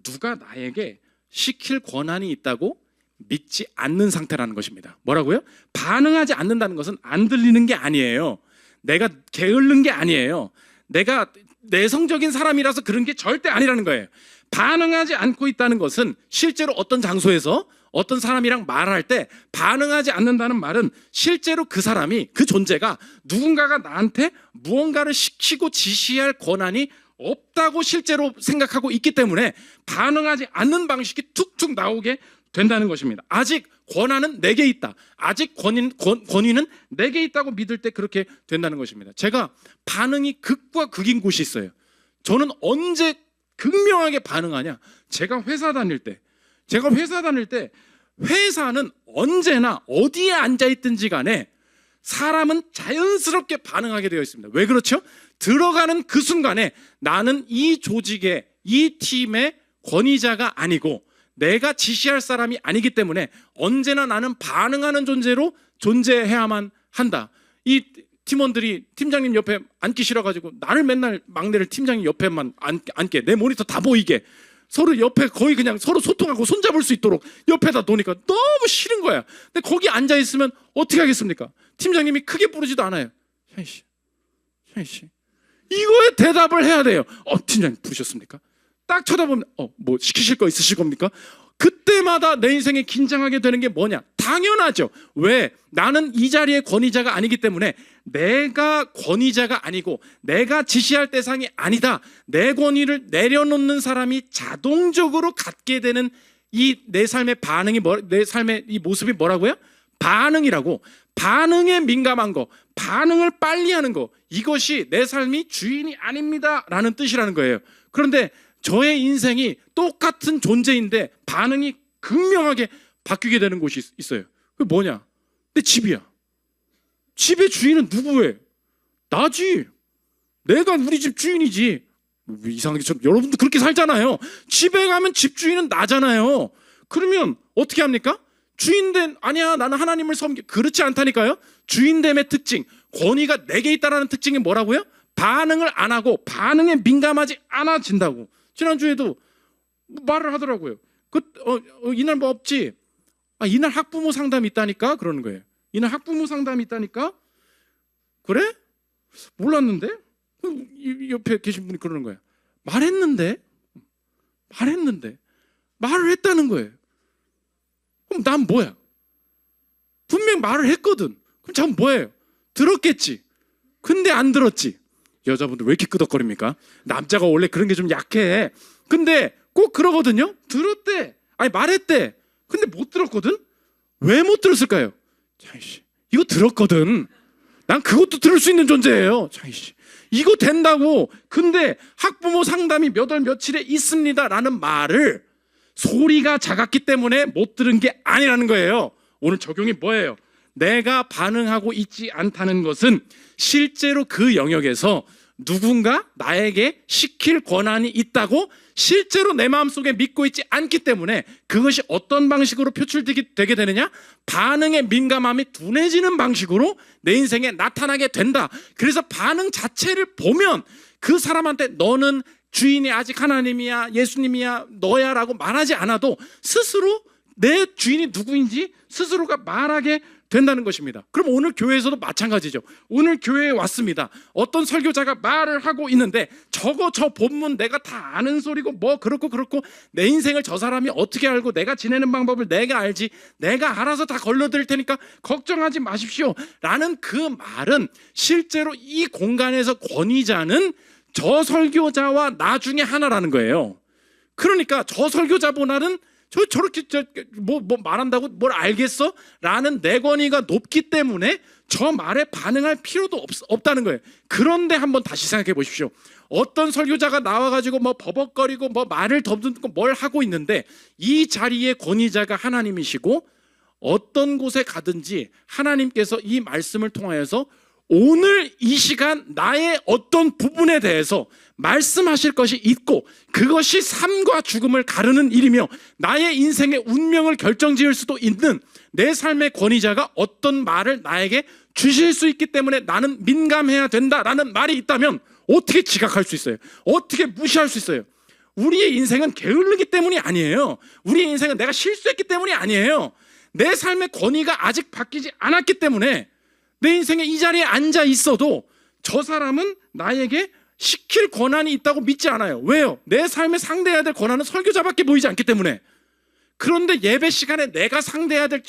누가 나에게 시킬 권한이 있다고 믿지 않는 상태라는 것입니다. 뭐라고요? 반응하지 않는다는 것은 안 들리는 게 아니에요. 내가 게을른 게 아니에요. 내가 내성적인 사람이라서 그런 게 절대 아니라는 거예요. 반응하지 않고 있다는 것은 실제로 어떤 장소에서 어떤 사람이랑 말할 때 반응하지 않는다는 말은 실제로 그 사람이 그 존재가 누군가가 나한테 무언가를 시키고 지시할 권한이 없다고 실제로 생각하고 있기 때문에 반응하지 않는 방식이 툭툭 나오게 된다는 것입니다. 아직 권한은 내게 있다. 아직 권위는 내게 있다고 믿을 때 그렇게 된다는 것입니다. 제가 반응이 극과 극인 곳이 있어요. 저는 언제 극명하게 반응하냐? 제가 회사 다닐 때 회사는 언제나 어디에 앉아있든지 간에 사람은 자연스럽게 반응하게 되어 있습니다. 왜 그렇죠? 들어가는 그 순간에 나는 이 조직의 이 팀의 권위자가 아니고 내가 지시할 사람이 아니기 때문에 언제나 나는 반응하는 존재로 존재해야만 한다. 이 팀원들이 팀장님 옆에 앉기 싫어가지고 나를 맨날 막내를 팀장님 옆에만 앉게 내 모니터 다 보이게 서로 옆에 거의 그냥 서로 소통하고 손잡을 수 있도록 옆에다 놓으니까 너무 싫은 거야. 근데 거기 앉아 있으면 어떻게 하겠습니까? 팀장님이 크게 부르지도 않아요. 샤이씨, 샤이씨. 이거에 대답을 해야 돼요. 팀장님 부르셨습니까? 딱 쳐다보면 뭐 시키실 거 있으실 겁니까? 그때마다 내 인생에 긴장하게 되는 게 뭐냐? 당연하죠. 왜? 나는 이 자리의 권위자가 아니기 때문에, 내가 권위자가 아니고 내가 지시할 대상이 아니다, 내 권위를 내려놓는 사람이 자동적으로 갖게 되는 이 내 삶의 반응이 내 삶의 이 모습이 뭐라고요? 반응이라고. 반응에 민감한 거, 반응을 빨리 하는 거, 이것이 내 삶이 주인이 아닙니다 라는 뜻이라는 거예요. 그런데 저의 인생이 똑같은 존재인데 반응이 극명하게 바뀌게 되는 곳이 있어요. 그게 뭐냐? 내 집이야. 집의 주인은 누구예요? 나지. 내가 우리 집 주인이지. 이상하게 여러분도 그렇게 살잖아요. 집에 가면 집 주인은 나잖아요. 그러면 어떻게 합니까? 주인된, 아니야 나는 하나님을 섬기, 그렇지 않다니까요. 주인됨의 특징, 권위가 내게 있다는 특징이 뭐라고요? 반응을 안 하고 반응에 민감하지 않아진다고. 지난주에도 말을 하더라고요. 이날 뭐 없지? 이날 학부모 상담이 있다니까? 그러는 거예요. 이날 학부모 상담이 있다니까? 그래? 몰랐는데? 옆에 계신 분이 그러는 거예요. 말했는데? 말을 했다는 거예요. 그럼 난 뭐야? 분명 말을 했거든. 그럼 전 뭐예요? 들었겠지. 근데 안 들었지. 여자분들 왜 이렇게 끄덕거립니까? 남자가 원래 그런 게 좀 약해. 근데 꼭 그러거든요. 들었대. 말했대. 근데 못 들었거든. 왜 못 들었을까요? 차이씨, 이거 들었거든. 난 그것도 들을 수 있는 존재예요. 차이씨, 이거 된다고. 근데 학부모 상담이 몇 월 며칠에 있습니다 라는 말을 소리가 작았기 때문에 못 들은 게 아니라는 거예요. 오늘 적용이 뭐예요? 내가 반응하고 있지 않다는 것은 실제로 그 영역에서 누군가 나에게 시킬 권한이 있다고 실제로 내 마음속에 믿고 있지 않기 때문에, 그것이 어떤 방식으로 표출되게 되느냐? 반응에 민감함이 둔해지는 방식으로 내 인생에 나타나게 된다. 그래서 반응 자체를 보면 그 사람한테 너는 주인이 아직 하나님이야, 예수님이야, 너야 라고 말하지 않아도 스스로 내 주인이 누구인지 스스로가 말하게 된다는 것입니다. 그럼 오늘 교회에서도 마찬가지죠. 오늘 교회에 왔습니다. 어떤 설교자가 말을 하고 있는데 저 본문 내가 다 아는 소리고 뭐 그렇고 내 인생을 저 사람이 어떻게 알고 내가 지내는 방법을 내가 알지, 내가 알아서 다 걸러드릴 테니까 걱정하지 마십시오 라는 그 말은 실제로 이 공간에서 권위자는 저 설교자와 나 중에 하나라는 거예요. 그러니까 저 설교자보다는 저렇게 뭐 말한다고 뭘 알겠어? 라는 내 권위가 높기 때문에 저 말에 반응할 필요도 없다는 거예요. 그런데 한번 다시 생각해 보십시오. 어떤 설교자가 나와가지고 뭐 버벅거리고 뭐 말을 더듬고 뭘 하고 있는데 이 자리의 권위자가 하나님이시고, 어떤 곳에 가든지 하나님께서 이 말씀을 통하여서 오늘 이 시간 나의 어떤 부분에 대해서 말씀하실 것이 있고, 그것이 삶과 죽음을 가르는 일이며 나의 인생의 운명을 결정지을 수도 있는 내 삶의 권위자가 어떤 말을 나에게 주실 수 있기 때문에 나는 민감해야 된다라는 말이 있다면 어떻게 지각할 수 있어요? 어떻게 무시할 수 있어요? 우리의 인생은 게으르기 때문이 아니에요. 우리의 인생은 내가 실수했기 때문이 아니에요. 내 삶의 권위가 아직 바뀌지 않았기 때문에 내 인생에 이 자리에 앉아 있어도 저 사람은 나에게 시킬 권한이 있다고 믿지 않아요. 왜요? 내 삶에 상대해야 될 권한은 설교자밖에 보이지 않기 때문에. 그런데 예배 시간에 내가 상대해야 될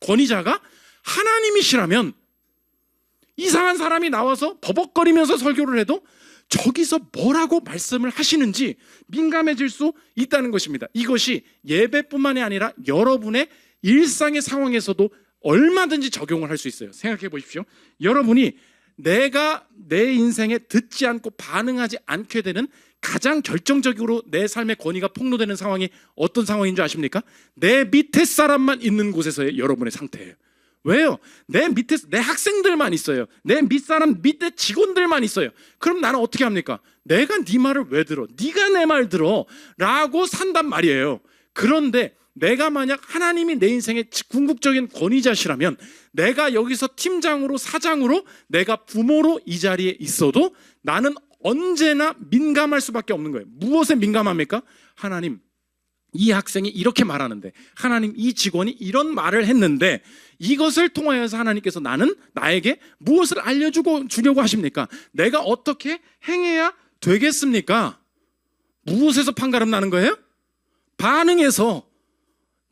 권위자가 하나님이시라면 이상한 사람이 나와서 버벅거리면서 설교를 해도 저기서 뭐라고 말씀을 하시는지 민감해질 수 있다는 것입니다. 이것이 예배뿐만이 아니라 여러분의 일상의 상황에서도 얼마든지 적용을 할 수 있어요. 생각해 보십시오. 여러분이 내가 내 인생에 듣지 않고 반응하지 않게 되는 가장 결정적으로 내 삶의 권위가 폭로되는 상황이 어떤 상황인 줄 아십니까? 내 밑에 사람만 있는 곳에서의 여러분의 상태예요. 왜요? 내 밑에 내 학생들만 있어요. 내 밑사람 밑에 직원들만 있어요. 그럼 나는 어떻게 합니까? 내가 네 말을 왜 들어? 네가 내 말 들어 라고 산단 말이에요. 그런데 내가 만약 하나님이 내 인생의 궁극적인 권위자시라면, 내가 여기서 팀장으로 사장으로 내가 부모로 이 자리에 있어도 나는 언제나 민감할 수밖에 없는 거예요. 무엇에 민감합니까? 하나님, 이 학생이 이렇게 말하는데, 하나님, 이 직원이 이런 말을 했는데, 이것을 통하여서 하나님께서 나에게 무엇을 주려고 하십니까? 내가 어떻게 행해야 되겠습니까? 무엇에서 판가름 나는 거예요? 반응에서.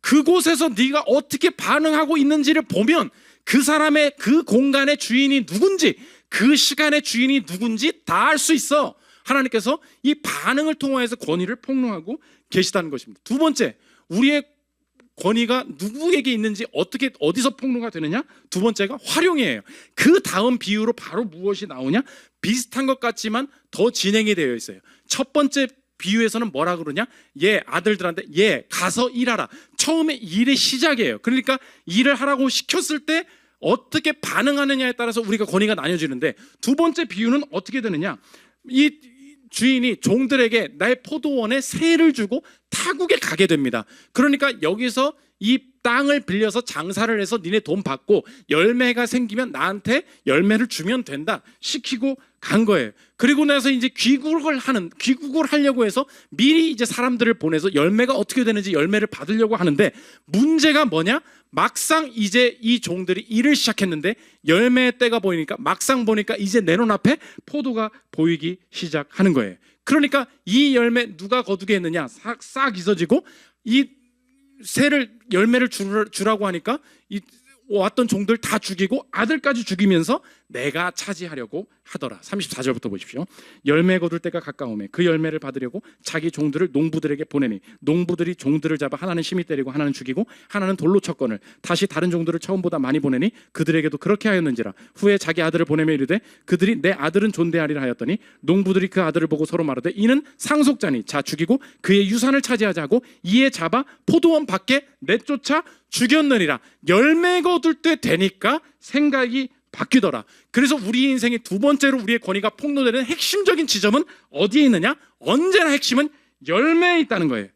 그곳에서 네가 어떻게 반응하고 있는지를 보면 그 사람의 그 공간의 주인이 누군지, 그 시간의 주인이 누군지 다 알 수 있어. 하나님께서 이 반응을 통하여서 권위를 폭로하고 계시다는 것입니다. 두 번째, 우리의 권위가 누구에게 있는지 어디서 폭로가 되느냐? 두 번째가 활용이에요. 그 다음 비유로 바로 무엇이 나오냐? 비슷한 것 같지만 더 진행이 되어 있어요. 첫 번째 비유에서는 뭐라 그러냐? 아들들한테 가서 일하라. 처음에 일의 시작이에요. 그러니까 일을 하라고 시켰을 때 어떻게 반응하느냐에 따라서 우리가 권위가 나뉘어지는데, 두 번째 비유는 어떻게 되느냐? 이 주인이 종들에게 나의 포도원에 세를 주고 타국에 가게 됩니다. 그러니까 여기서 이 땅을 빌려서 장사를 해서 니네 돈 받고 열매가 생기면 나한테 열매를 주면 된다 시키고 간 거예요. 그리고 나서 이제 귀국을 하려고 해서 미리 이제 사람들을 보내서 열매가 어떻게 되는지 열매를 받으려고 하는데, 문제가 뭐냐? 막상 이제 이 종들이 일을 시작했는데 열매의 때가 보이니까, 막상 보니까 이제 내 눈앞에 포도가 보이기 시작하는 거예요. 그러니까 이 열매 누가 거두게 했느냐? 싹 잊어지고, 이 열매를 주라고 하니까 왔던 종들 다 죽이고 아들까지 죽이면서 내가 차지하려고 하더라. 34절부터 보십시오. 열매 거둘 때가 가까우매 그 열매를 받으려고 자기 종들을 농부들에게 보내니 농부들이 종들을 잡아 하나는 심히 때리고 하나는 죽이고 하나는 돌로 쳤거늘 다시 다른 종들을 처음보다 많이 보내니 그들에게도 그렇게 하였는지라. 후에 자기 아들을 보내며 이르되 그들이 내 아들은 존대하리라 하였더니 농부들이 그 아들을 보고 서로 말하되 이는 상속자니 자 죽이고 그의 유산을 차지하자 하고 이에 잡아 포도원 밖에 내쫓아 죽였느니라. 열매 거둘 때 되니까 생각이 바뀌더라. 그래서 우리 인생의 두 번째로 우리의 권위가 폭로되는 핵심적인 지점은 어디에 있느냐? 언제나 핵심은 열매에 있다는 거예요.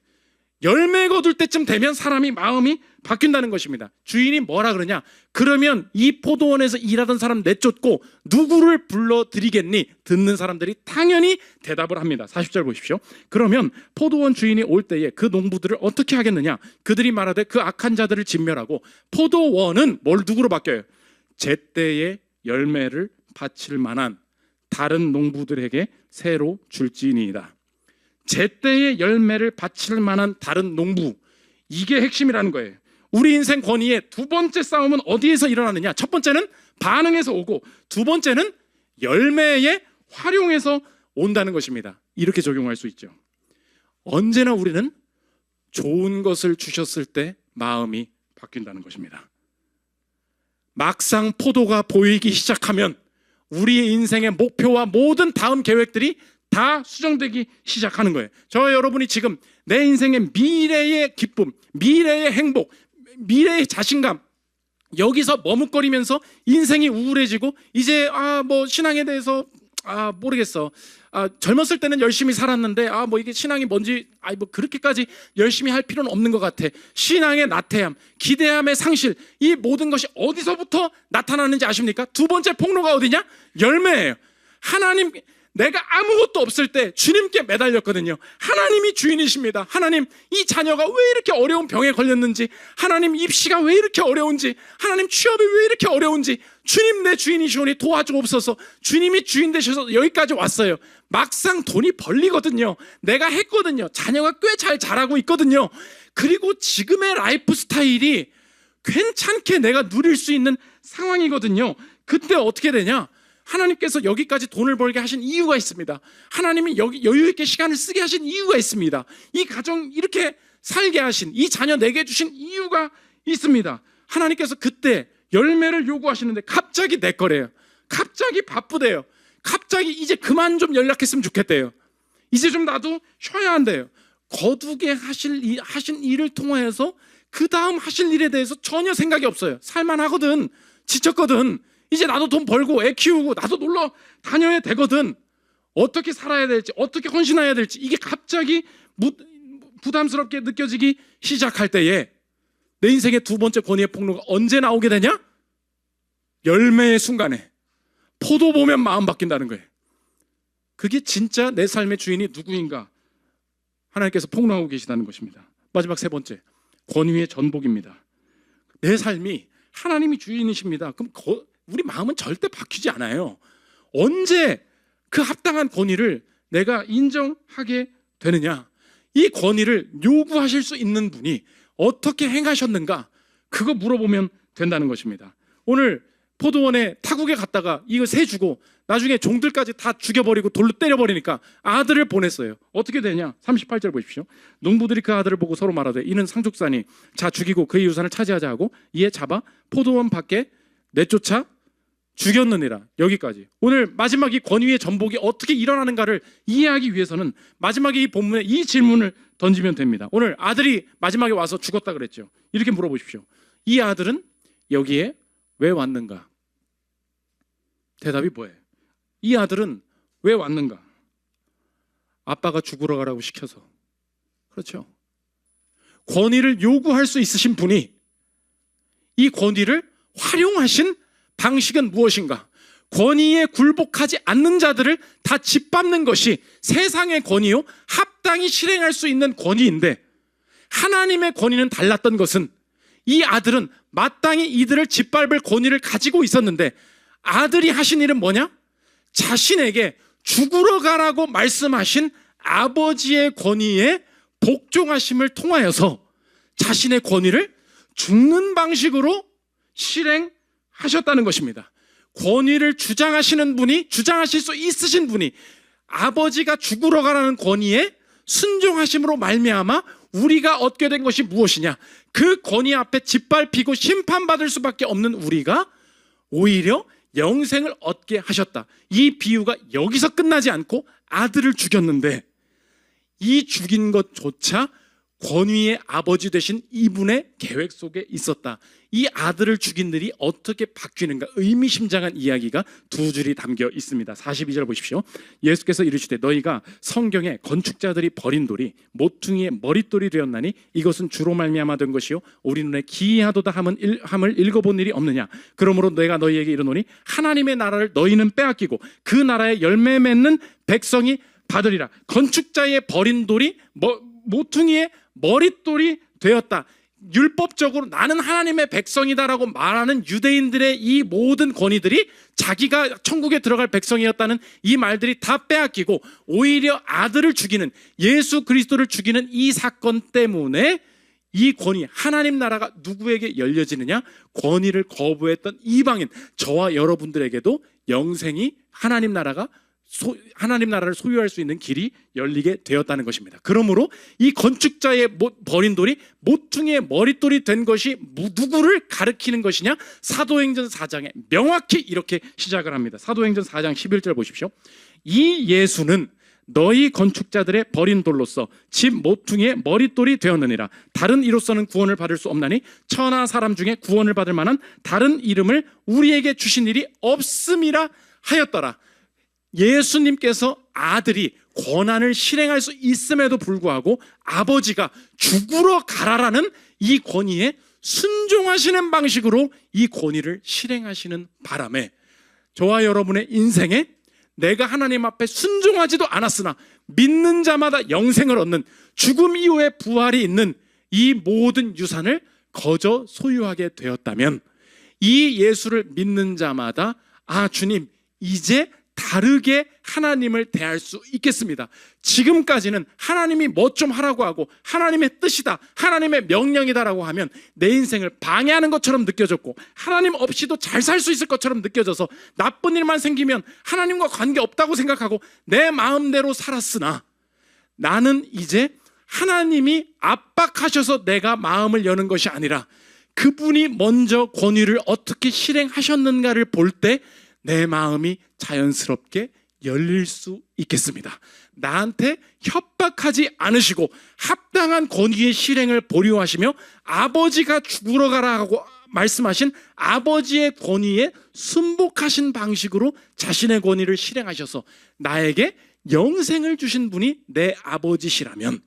열매 거둘 때쯤 되면 사람이 마음이 바뀐다는 것입니다. 주인이 뭐라 그러냐? 그러면 이 포도원에서 일하던 사람 내쫓고 누구를 불러드리겠니? 듣는 사람들이 당연히 대답을 합니다. 40절 보십시오. 그러면 포도원 주인이 올 때에 그 농부들을 어떻게 하겠느냐? 그들이 말하되 그 악한 자들을 진멸하고 포도원은 누구로 바뀌어요? 제때에 열매를 바칠 만한 다른 농부들에게 새로 줄지니이다. 제때에 열매를 바칠 만한 다른 농부, 이게 핵심이라는 거예요. 우리 인생 권위의 두 번째 싸움은 어디에서 일어나느냐? 첫 번째는 반응에서 오고 두 번째는 열매의 활용에서 온다는 것입니다. 이렇게 적용할 수 있죠. 언제나 우리는 좋은 것을 주셨을 때 마음이 바뀐다는 것입니다. 막상 포도가 보이기 시작하면 우리의 인생의 목표와 모든 다음 계획들이 다 수정되기 시작하는 거예요. 저와 여러분이 지금 내 인생의 미래의 기쁨, 미래의 행복, 미래의 자신감, 여기서 머뭇거리면서 인생이 우울해지고 이제 신앙에 대해서 모르겠어. 젊었을 때는 열심히 살았는데 이게 신앙이 뭔지 그렇게까지 열심히 할 필요는 없는 것 같아. 신앙의 나태함, 기대함의 상실, 이 모든 것이 어디서부터 나타나는지 아십니까? 두 번째 폭로가 어디냐? 열매예요. 하나님, 내가 아무것도 없을 때 주님께 매달렸거든요. 하나님이 주인이십니다. 하나님, 이 자녀가 왜 이렇게 어려운 병에 걸렸는지, 하나님 입시가 왜 이렇게 어려운지, 하나님 취업이 왜 이렇게 어려운지, 주님 내 주인이시오니 도와주옵소서. 주님이 주인 되셔서 여기까지 왔어요. 막상 돈이 벌리거든요. 내가 했거든요. 자녀가 꽤 잘 자라고 있거든요. 그리고 지금의 라이프 스타일이 괜찮게 내가 누릴 수 있는 상황이거든요. 그때 어떻게 되냐? 하나님께서 여기까지 돈을 벌게 하신 이유가 있습니다. 하나님이 여기 여유 있게 시간을 쓰게 하신 이유가 있습니다. 이 가정 이렇게 살게 하신, 이 자녀 내게 주신 이유가 있습니다. 하나님께서 그때 열매를 요구하시는데 갑자기 내 거래요. 갑자기 바쁘대요. 갑자기 이제 그만 좀 연락했으면 좋겠대요. 이제 좀 나도 쉬어야 한대요. 거두게 하신 일을 통해서 그 다음 하실 일에 대해서 전혀 생각이 없어요. 살만하거든, 지쳤거든, 이제 나도 돈 벌고 애 키우고 나도 놀러 다녀야 되거든, 어떻게 살아야 될지, 어떻게 헌신해야 될지, 이게 갑자기 부담스럽게 느껴지기 시작할 때에 내 인생의 두 번째 권위의 폭로가 언제 나오게 되냐? 열매의 순간에. 포도 보면 마음 바뀐다는 거예요. 그게 진짜 내 삶의 주인이 누구인가 하나님께서 폭로하고 계시다는 것입니다. 마지막 세 번째, 권위의 전복입니다. 내 삶이 하나님이 주인이십니다. 그럼 우리 마음은 절대 바뀌지 않아요. 언제 그 합당한 권위를 내가 인정하게 되느냐? 이 권위를 요구하실 수 있는 분이 어떻게 행하셨는가? 그거 물어보면 된다는 것입니다. 오늘 포도원에 타국에 갔다가 이거 새 주고 나중에 종들까지 다 죽여버리고 돌로 때려버리니까 아들을 보냈어요. 어떻게 되냐? 38절 보십시오. 농부들이 그 아들을 보고 서로 말하되 이는 상속자니 자 죽이고 그의 유산을 차지하자 하고 이에 잡아 포도원 밖에 내쫓아 죽였느니라. 여기까지. 오늘 마지막 이 권위의 전복이 어떻게 일어나는가를 이해하기 위해서는 마지막에 이 본문에 이 질문을 던지면 됩니다. 오늘 아들이 마지막에 와서 죽었다 그랬죠. 이렇게 물어보십시오. 이 아들은 여기에 왜 왔는가? 대답이 뭐예요? 이 아들은 왜 왔는가? 아빠가 죽으러 가라고 시켜서. 그렇죠. 권위를 요구할 수 있으신 분이 이 권위를 활용하신 방식은 무엇인가? 권위에 굴복하지 않는 자들을 다 짓밟는 것이 세상의 권위요, 합당히 실행할 수 있는 권위인데, 하나님의 권위는 달랐던 것은 이 아들은 마땅히 이들을 짓밟을 권위를 가지고 있었는데, 아들이 하신 일은 뭐냐? 자신에게 죽으러 가라고 말씀하신 아버지의 권위에 복종하심을 통하여서 자신의 권위를 죽는 방식으로 실행하셨다는 것입니다. 권위를 주장하시는 분이, 주장하실 수 있으신 분이 아버지가 죽으러 가라는 권위에 순종하심으로 말미암아 우리가 얻게 된 것이 무엇이냐? 그 권위 앞에 짓밟히고 심판받을 수밖에 없는 우리가 오히려 영생을 얻게 하셨다. 이 비유가 여기서 끝나지 않고 아들을 죽였는데, 이 죽인 것조차 권위의 아버지 되신 이분의 계획 속에 있었다. 이 아들을 죽인 일이 어떻게 바뀌는가? 의미심장한 이야기가 두 줄이 담겨 있습니다. 42절 보십시오. 예수께서 이르시되 너희가 성경에 건축자들이 버린 돌이 모퉁이의 머릿돌이 되었나니 이것은 주로 말미암아 된 것이요 우리 눈에 기이하도다 함을 읽어본 일이 없느냐? 그러므로 내가 너희에게 이르노니 하나님의 나라를 너희는 빼앗기고 그 나라의 열매 맺는 백성이 받으리라. 건축자의 버린 돌이 모퉁이의 머릿돌이 되었다. 율법적으로 나는 하나님의 백성이다라고 말하는 유대인들의 이 모든 권위들이 자기가 천국에 들어갈 백성이었다는 이 말들이 다 빼앗기고 오히려 아들을 죽이는, 예수 그리스도를 죽이는 이 사건 때문에 이 권위, 하나님 나라가 누구에게 열려지느냐? 권위를 거부했던 이방인, 저와 여러분들에게도 영생이 하나님 나라를 소유할 수 있는 길이 열리게 되었다는 것입니다. 그러므로 이 건축자의 버린 돌이 모퉁이의 머릿돌이 된 것이 누구를 가리키는 것이냐? 사도행전 4장에 명확히 이렇게 시작을 합니다. 사도행전 4장 11절 보십시오. 이 예수는 너희 건축자들의 버린 돌로서 집 모퉁이의 머릿돌이 되었느니라. 다른 이로서는 구원을 받을 수 없나니 천하 사람 중에 구원을 받을 만한 다른 이름을 우리에게 주신 일이 없음이라 하였더라. 예수님께서 아들이 권한을 실행할 수 있음에도 불구하고 아버지가 죽으러 가라라는 이 권위에 순종하시는 방식으로 이 권위를 실행하시는 바람에 저와 여러분의 인생에 내가 하나님 앞에 순종하지도 않았으나 믿는 자마다 영생을 얻는, 죽음 이후에 부활이 있는 이 모든 유산을 거저 소유하게 되었다면 이 예수를 믿는 자마다 주님 이제 다르게 하나님을 대할 수 있겠습니다. 지금까지는 하나님이 뭐 좀 하라고 하고 하나님의 뜻이다, 하나님의 명령이다라고 하면 내 인생을 방해하는 것처럼 느껴졌고 하나님 없이도 잘 살 수 있을 것처럼 느껴져서 나쁜 일만 생기면 하나님과 관계없다고 생각하고 내 마음대로 살았으나 나는 이제 하나님이 압박하셔서 내가 마음을 여는 것이 아니라 그분이 먼저 권위를 어떻게 실행하셨는가를 볼 때 내 마음이 자연스럽게 열릴 수 있겠습니다. 나한테 협박하지 않으시고 합당한 권위의 실행을 보류하시며 아버지가 죽으러 가라고 말씀하신 아버지의 권위에 순복하신 방식으로 자신의 권위를 실행하셔서 나에게 영생을 주신 분이 내 아버지시라면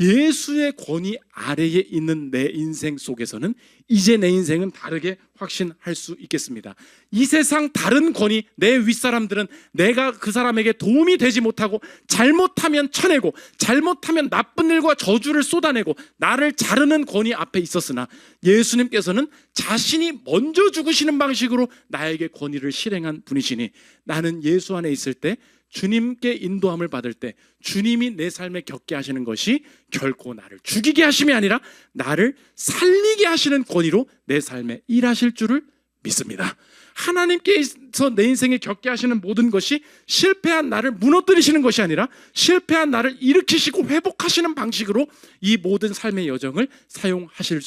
예수의 권위 아래에 있는 내 인생 속에서는 이제 내 인생은 다르게 확신할 수 있겠습니다. 이 세상 다른 권위, 내 윗사람들은 내가 그 사람에게 도움이 되지 못하고 잘못하면 쳐내고 잘못하면 나쁜 일과 저주를 쏟아내고 나를 자르는 권위 앞에 있었으나 예수님께서는 자신이 먼저 죽으시는 방식으로 나에게 권위를 실행한 분이시니 나는 예수 안에 있을 때 주님께 인도함을 받을 때 주님이 내 삶에 겪게 하시는 것이 결코 나를 죽이게 하심이 아니라 나를 살리게 하시는 권위로 내 삶에 일하실 줄을 믿습니다. 하나님께서 내 인생에 겪게 하시는 모든 것이 실패한 나를 무너뜨리시는 것이 아니라 실패한 나를 일으키시고 회복하시는 방식으로 이 모든 삶의 여정을 사용하실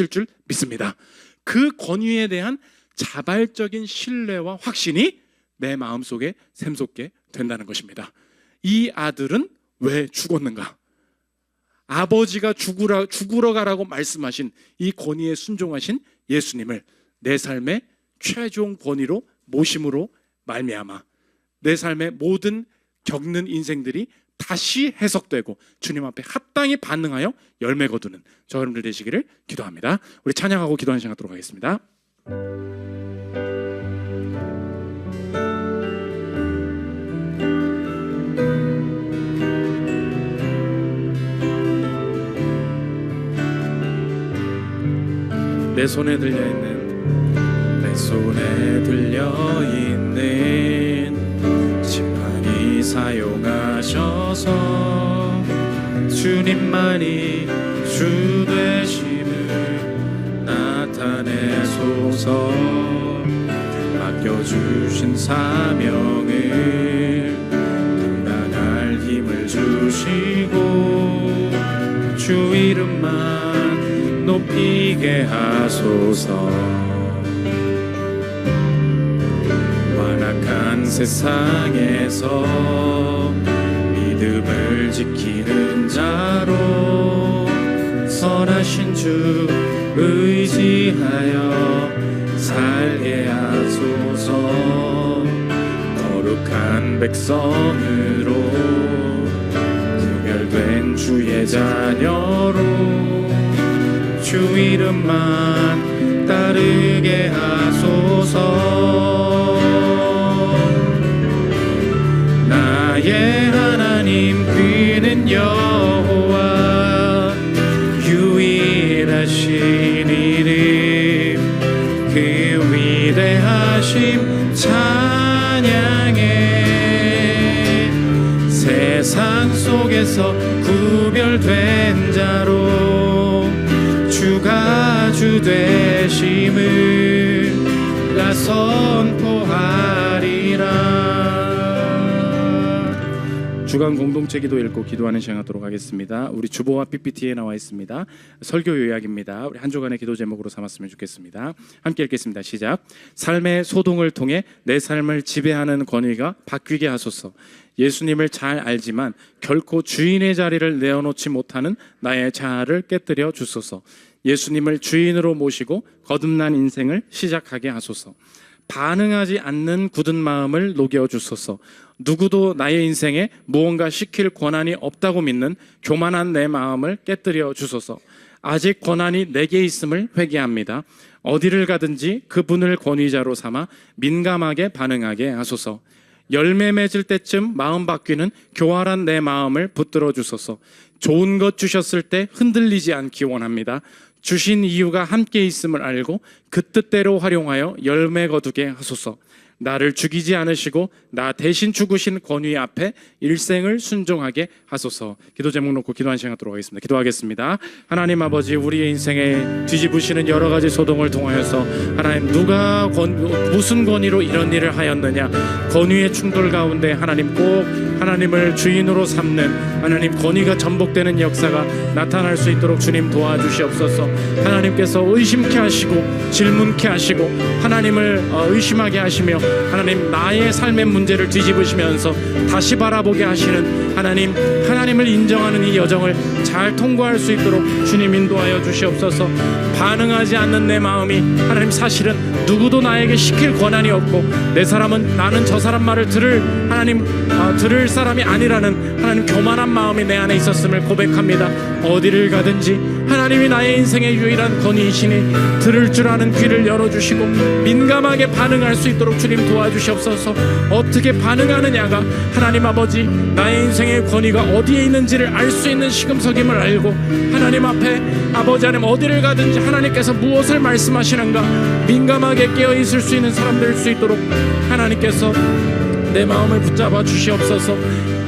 줄 믿습니다. 그 권위에 대한 자발적인 신뢰와 확신이 내 마음속에 샘솟게 된다는 것입니다. 이 아들은 왜 죽었는가? 아버지가 죽으러 가라고 말씀하신 이 권위에 순종하신 예수님을 내 삶의 최종 권위로 모심으로 말미암아 내 삶의 모든 겪는 인생들이 다시 해석되고 주님 앞에 합당히 반응하여 열매 거두는 저 여러분들 되시기를 기도합니다. 우리 찬양하고 기도하는 시간 갖도록 하겠습니다. 내 손에 들려있는 지팡이 사용하셔서 주님만이 주 되심을 나타내소서. 맡겨주신 사명을 감당할 힘을 주시고 주 이름만 높이게 하소서. 완악한 세상에서 믿음을 지키는 자로 선하신 주 의지하여 살게 하소서. 거룩한 백성으로 구별된 주의 자녀로 주 이름만 따르게 하소서. 나의 하나님 그는 여호와 유일하신 이름 그 위대하심 찬양해. 세상 속에서 구별된 자로 주가 주 되심을 나 선포하리라. 주간 공동체 기도 읽고 기도하는 시간 갖도록 하겠습니다. 우리 주보와 PPT에 나와 있습니다. 설교 요약입니다. 우리 한 주간의 기도 제목으로 삼았으면 좋겠습니다. 함께 읽겠습니다. 시작. 삶의 소동을 통해 내 삶을 지배하는 권위가 바뀌게 하소서. 예수님을 잘 알지만 결코 주인의 자리를 내어놓지 못하는 나의 자아를 깨뜨려 주소서. 예수님을 주인으로 모시고 거듭난 인생을 시작하게 하소서. 반응하지 않는 굳은 마음을 녹여주소서. 누구도 나의 인생에 무언가 시킬 권한이 없다고 믿는 교만한 내 마음을 깨뜨려 주소서. 아직 권한이 내게 있음을 회개합니다. 어디를 가든지 그분을 권위자로 삼아 민감하게 반응하게 하소서. 열매 맺을 때쯤 마음 바뀌는 교활한 내 마음을 붙들어 주소서. 좋은 것 주셨을 때 흔들리지 않기 원합니다. 주신 이유가 함께 있음을 알고 그 뜻대로 활용하여 열매 거두게 하소서. 나를 죽이지 않으시고 나 대신 죽으신 권위 앞에 일생을 순종하게 하소서. 기도 제목 놓고 기도하는 시간 갖도록 하겠습니다. 기도하겠습니다. 하나님 아버지, 우리의 인생에 뒤집으시는 여러 가지 소동을 통하여서 하나님 누가 무슨 권위로 이런 일을 하였느냐, 권위의 충돌 가운데 하나님 꼭 하나님을 주인으로 삼는 하나님 권위가 전복되는 역사가 나타날 수 있도록 주님 도와주시옵소서. 하나님께서 의심케 하시고 질문케 하시고 하나님을 의심하게 하시며 하나님 나의 삶의 문제를 뒤집으시면서 다시 바라보게 하시는 하나님을 인정하는 이 여정을 잘 통과할 수 있도록 주님 인도하여 주시옵소서. 반응하지 않는 내 마음이 하나님 사실은 누구도 나에게 시킬 권한이 없고 나는 저 사람 말을 들을 사람이 아니라는 하나님 교만한 마음이 내 안에 있었음을 고백합니다. 어디를 가든지 하나님이 나의 인생의 유일한 권위이시니 들을 줄 아는 귀를 열어주시고 민감하게 반응할 수 있도록 주님 도와주시옵소서. 어떻게 반응하느냐가 하나님 아버지 나의 인생의 권위가 어디에 있는지를 알 수 있는 시금석임을 알고 하나님 앞에 아버지 하나님 어디를 가든지 하나님께서 무엇을 말씀하시는가 민감하게 깨어있을 수 있는 사람 될 수 있도록 하나님께서 내 마음을 붙잡아 주시옵소서.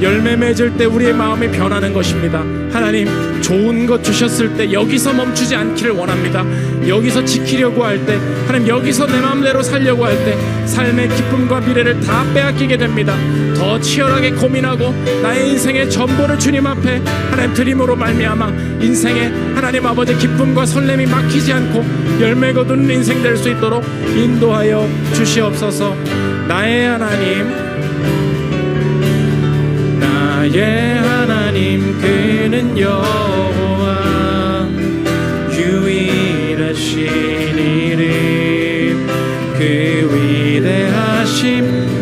열매 맺을 때 우리의 마음이 변하는 것입니다. 하나님 좋은 것 주셨을 때 여기서 멈추지 않기를 원합니다. 여기서 지키려고 할 때 하나님 여기서 내 마음대로 살려고 할 때 삶의 기쁨과 미래를 다 빼앗기게 됩니다. 더 치열하게 고민하고 나의 인생의 전부를 주님 앞에 하나님 드림으로 말미암아 인생의 하나님 아버지 기쁨과 설렘이 막히지 않고 열매 거두는 인생 될 수 있도록 인도하여 주시옵소서. 나의 하나님 나의 하나님 그는 여호와 유일하신 이름 그 위대하심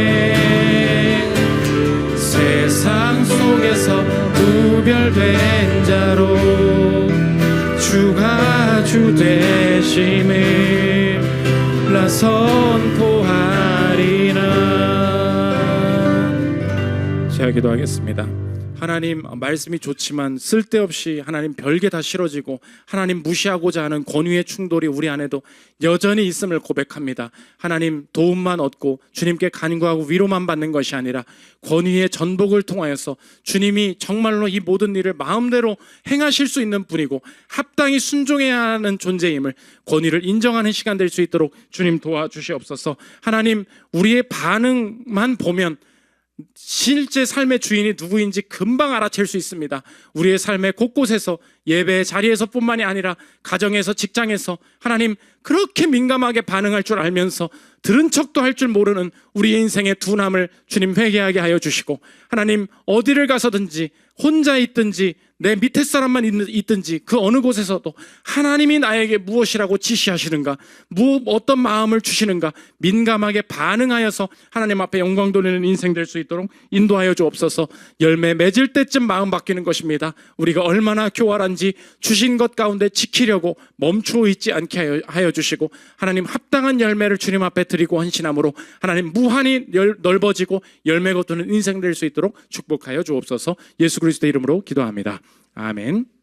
찬양해 세상 속에서 구별된 자로 주가 주 되심을 나 선포하리라. 제가 기도하겠습니다. 하나님 말씀이 좋지만 쓸데없이 하나님 별게 다 싫어지고 하나님 무시하고자 하는 권위의 충돌이 우리 안에도 여전히 있음을 고백합니다. 하나님 도움만 얻고 주님께 간구하고 위로만 받는 것이 아니라 권위의 전복을 통하여서 주님이 정말로 이 모든 일을 마음대로 행하실 수 있는 분이고 합당히 순종해야 하는 존재임을 권위를 인정하는 시간 될 수 있도록 주님 도와주시옵소서. 하나님 우리의 반응만 보면 실제 삶의 주인이 누구인지 금방 알아챌 수 있습니다. 우리의 삶의 곳곳에서 예배의 자리에서 뿐만이 아니라 가정에서 직장에서 하나님 그렇게 민감하게 반응할 줄 알면서 들은 척도 할 줄 모르는 우리의 인생의 둔함을 주님 회개하게 하여 주시고 하나님 어디를 가서든지 혼자 있든지 내 밑에 사람만 있든지 그 어느 곳에서도 하나님이 나에게 무엇이라고 지시하시는가 어떤 마음을 주시는가 민감하게 반응하여서 하나님 앞에 영광 돌리는 인생 될 수 있도록 인도하여 주옵소서. 열매 맺을 때쯤 마음 바뀌는 것입니다. 우리가 얼마나 교활한지 주신 것 가운데 지키려고 멈추어 있지 않게 하여 주시고 하나님 합당한 열매를 주님 앞에 드리고 헌신함으로 하나님 무한히 넓어지고 열매 거두는 인생 될 수 있도록 축복하여 주옵소서. 예수 그리스도의 이름으로 기도합니다. 아멘.